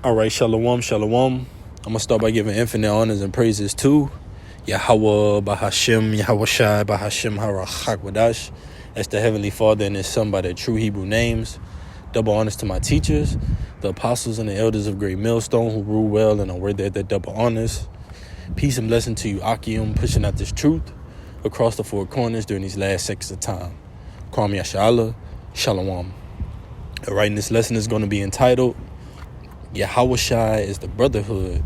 All right, shalom, shalom. I'm going to start by giving infinite honors and praises to Yahweh, 𝐻𝐿, Yahawashi, 𝐻𝐿𝐿. That's the Heavenly Father and His Son by their true Hebrew names. Double honors to my teachers, the apostles and the elders of Great Millstone who rule well and are worthy of their double honors. Peace and blessing to you, 𝐤𝐿𝐿, pushing out this truth across the four corners during these last seconds of time. Kwam Yashala, Shalom. All right, and this lesson is going to be entitled Yahawashi is the Brotherhood.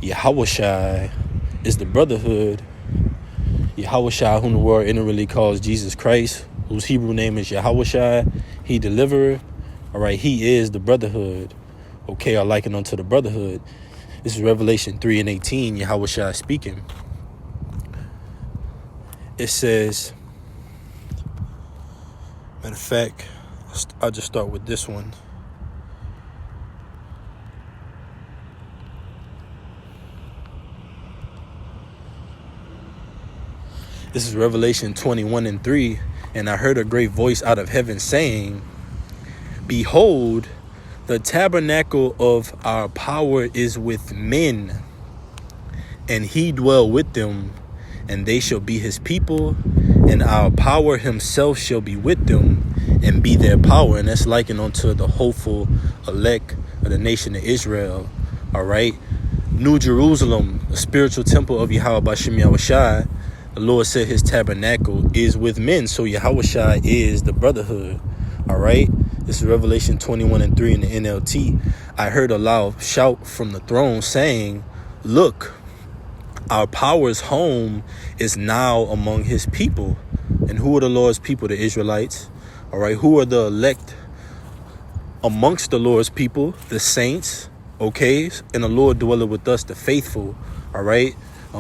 Yahawashi is the Brotherhood. Yahawashi, whom the world inwardly calls Jesus Christ, whose Hebrew name is Yahawashi, He deliverer. All right, He is the Brotherhood. Okay, I liken unto the Brotherhood. This is Revelation 3:18, Yahawashi speaking. It says, matter of fact, I'll just start with this one. This is Revelation 21:3. And I heard a great voice out of heaven saying, Behold, the tabernacle of our power is with men, and He dwell with them, and they shall be His people, and our power Himself shall be with them, and be their power. And that's likened unto the hopeful elect of the nation of Israel. All right. New Jerusalem, a spiritual temple of Yahawashi. The Lord said His tabernacle is with men. So Yahawashi is the Brotherhood. All right. This is Revelation 21:3 in the NLT. I heard a loud shout from the throne saying, Look, our power's home is now among His people. And who are the Lord's people? The Israelites. All right. Who are the elect amongst the Lord's people? The saints. Okay. And the Lord dwelleth with us, the faithful. All right.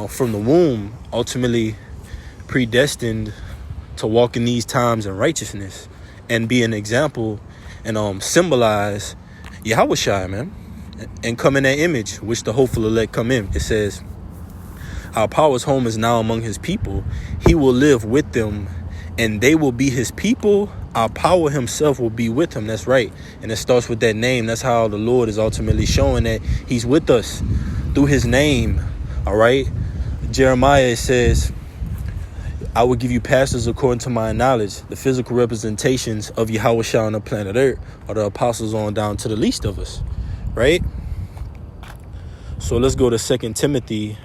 From the womb, ultimately predestined to walk in these times in righteousness and be an example and symbolize Yahawashi, man, and come in that image, which the hopeful elect come in. It says, our power's home is now among His people. He will live with them, and they will be His people. Our power Himself will be with Him. That's right. And it starts with that name. That's how the Lord is ultimately showing that He's with us through His name. All right. Jeremiah says, I will give you pastors according to my knowledge. The physical representations of Yahawashi on the planet Earth are the apostles on down to the least of us. Right? So let's go to 2 Timothy.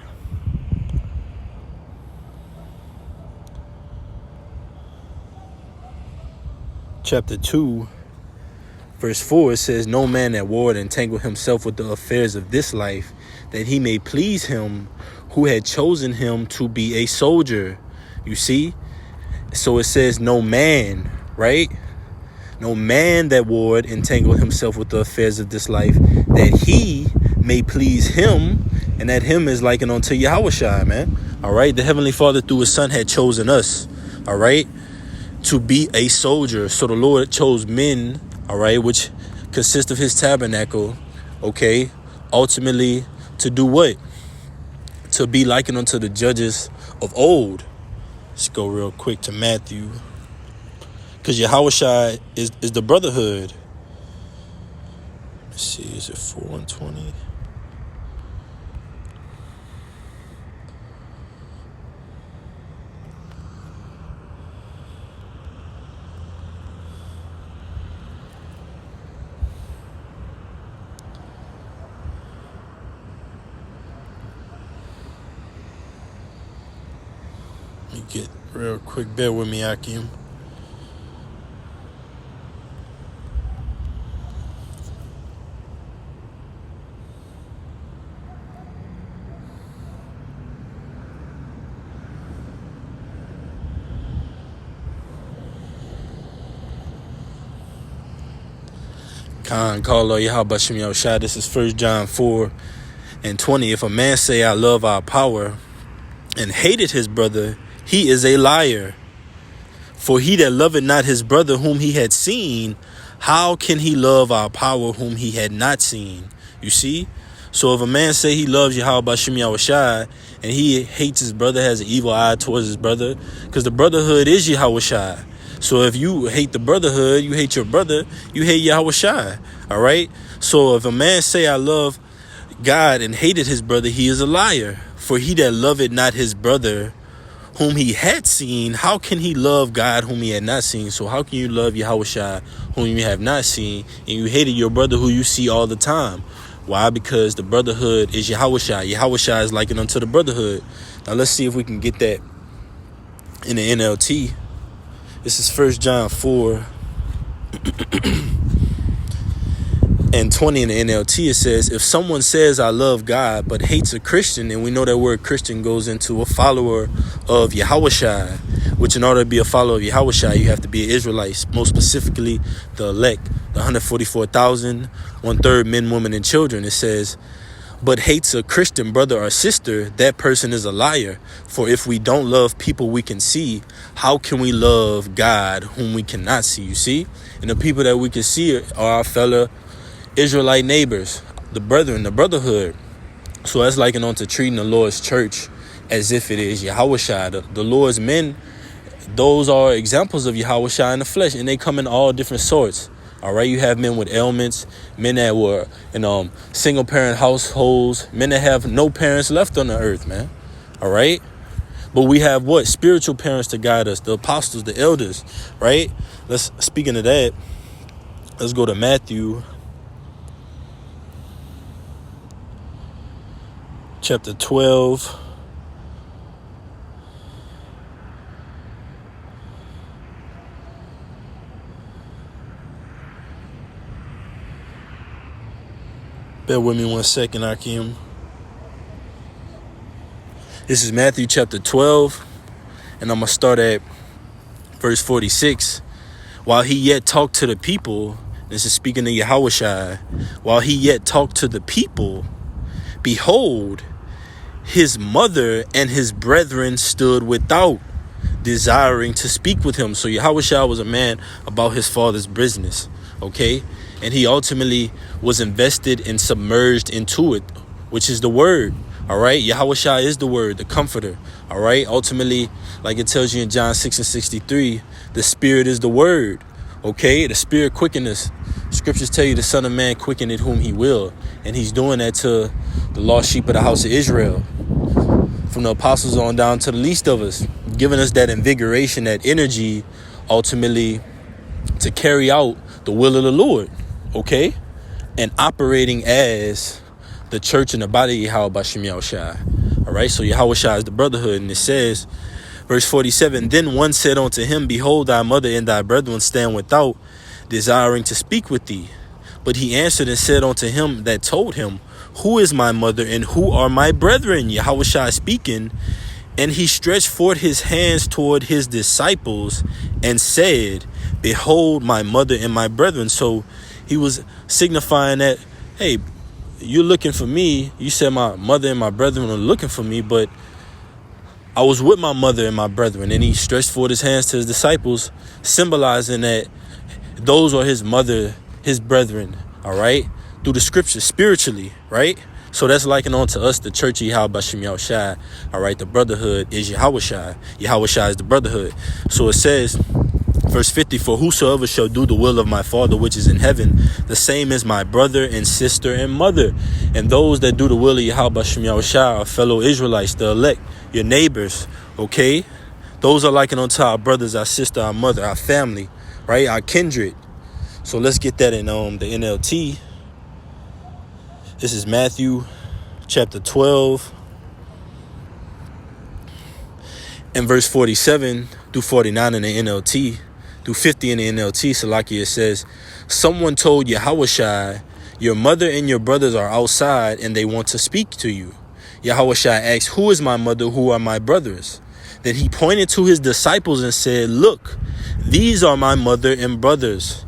Chapter 2, verse 4, it says, No man that warred entangle himself with the affairs of this life, that he may please Him who had chosen him to be a soldier. You see? So it says no man, right? No man that warred entangle himself with the affairs of this life, that he may please Him. And that Him is likened unto Yahawashi, man. All right? The Heavenly Father through His Son had chosen us, all right, to be a soldier. So the Lord chose men, all right, which consist of His tabernacle, okay, ultimately to do what? To be likened unto the judges of old. Let's go real quick to Matthew. Because Yahawashi is the Brotherhood. Let's see, is it 4:20? Get real quick, bear with me, 𝐤𝐿𝐿. Call Yahawashi. This is 1 John 4:20. If a man say, I love our power, and hated his brother, he is a liar. For he that loveth not his brother whom he had seen, how can he love our power whom he had not seen? You see? So if a man say he loves Yahawashi and he hates his brother, has an evil eye towards his brother, because the brotherhood is Yahawashi. So if you hate the brotherhood, you hate your brother, you hate Yahawashi. All right. So if a man say, I love God and hated his brother, he is a liar. For he that loveth not his brother whom he had seen, how can he love God whom he had not seen? So how can you love Yahawashi whom you have not seen, and you hated your brother who you see all the time? Why? Because the brotherhood is Yahawashi. Yahawashi is likened unto the brotherhood. Now let's see if we can get that in the NLT. This is 1 John 4 and 20 in the NLT. It says, if someone says I love God but hates a Christian, and we know that word Christian goes into a follower of Yahawashi, which in order to be a follower of Yahawashi, you have to be an Israelite, most specifically the elect, the 144,000, 1/3 men, women, and children. It says, but hates a Christian brother or sister, that person is a liar. For if we don't love people we can see, how can we love God whom we cannot see? You see? And the people that we can see are our fellow Israelite neighbors, the brethren, the brotherhood. So that's likened on to treating the Lord's church as if it is Yahawashi. The Lord's men, those are examples of Yahawashi in the flesh, and they come in all different sorts. All right, you have men with ailments, men that were in single parent households, men that have no parents left on the earth, man. All right, but we have what? Spiritual parents to guide us, the apostles, the elders, right? Speaking of that, let's go to Matthew chapter 12. Bear with me 1 second, Akim. This is Matthew chapter 12, and I'm going to start at verse 46. While he yet talked to the people, this is speaking to Yahawashi, while he yet talked to the people, behold, his mother and his brethren stood without, desiring to speak with him. So Yahawashi was a man about his father's business, okay? And he ultimately was invested and submerged into it, which is the word. All right. Yahawashi is the word, the comforter. All right. Ultimately, like it tells you in John 6:63, the spirit is the word. OK, the spirit quickeneth. Scriptures tell you the Son of Man quickeneth whom he will. And he's doing that to the lost sheep of the house of Israel, from the apostles on down to the least of us, giving us that invigoration, that energy, ultimately to carry out the will of the Lord. OK, and operating as the church and the body of Yahawashi. All right. So Yahawashi is the brotherhood. And it says, verse 47, then one said unto him, behold, thy mother and thy brethren stand without, desiring to speak with thee. But he answered and said unto him that told him, who is my mother and who are my brethren? Yahawashi speaking. And he stretched forth his hands toward his disciples and said, behold, my mother and my brethren. So he was signifying that, hey, you're looking for me. You said my mother and my brethren are looking for me, but I was with my mother and my brethren. And he stretched forth his hands to his disciples, symbolizing that those are his mother, his brethren, all right, through the scriptures, spiritually, right? So that's likened on to us, the church of Yahawashi, all right? The brotherhood is Yahawashi. Yahawashi is the brotherhood. So it says, verse 50, for whosoever shall do the will of my Father which is in heaven, the same is my brother and sister and mother. And those that do the will of Yahawashi are fellow Israelites, the elect, your neighbors, okay? Those are likened unto our brothers, our sister, our mother, our family, right? Our kindred. So let's get that in the NLT. This is Matthew chapter 12 and verse 47 through 49 in the NLT. Through 50 in the NLT, Salakia says, someone told Yahawashi, your mother and your brothers are outside and they want to speak to you. Yahawashi asked, who is my mother? Who are my brothers? Then he pointed to his disciples and said, look, these are my mother and brothers.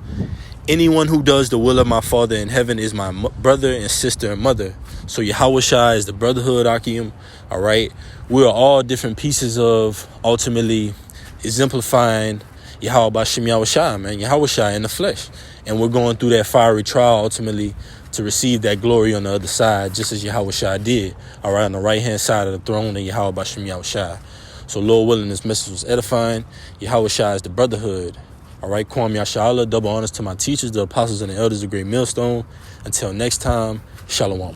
Anyone who does the will of my Father in heaven is my brother and sister and mother. So Yahawashi is the brotherhood, Akim. All right. We're all different pieces of ultimately exemplifying Yahawashi, man, Yahawashi in the flesh. And we're going through that fiery trial ultimately to receive that glory on the other side, just as Yahawashi did, all right, on the right-hand side of the throne of Yahawashi. So Lord willing, this message was edifying. Yahawashi is the brotherhood. All right, Kwam Yashala, double honors to my teachers, the apostles and the elders of Great Millstone. Until next time, Shalom.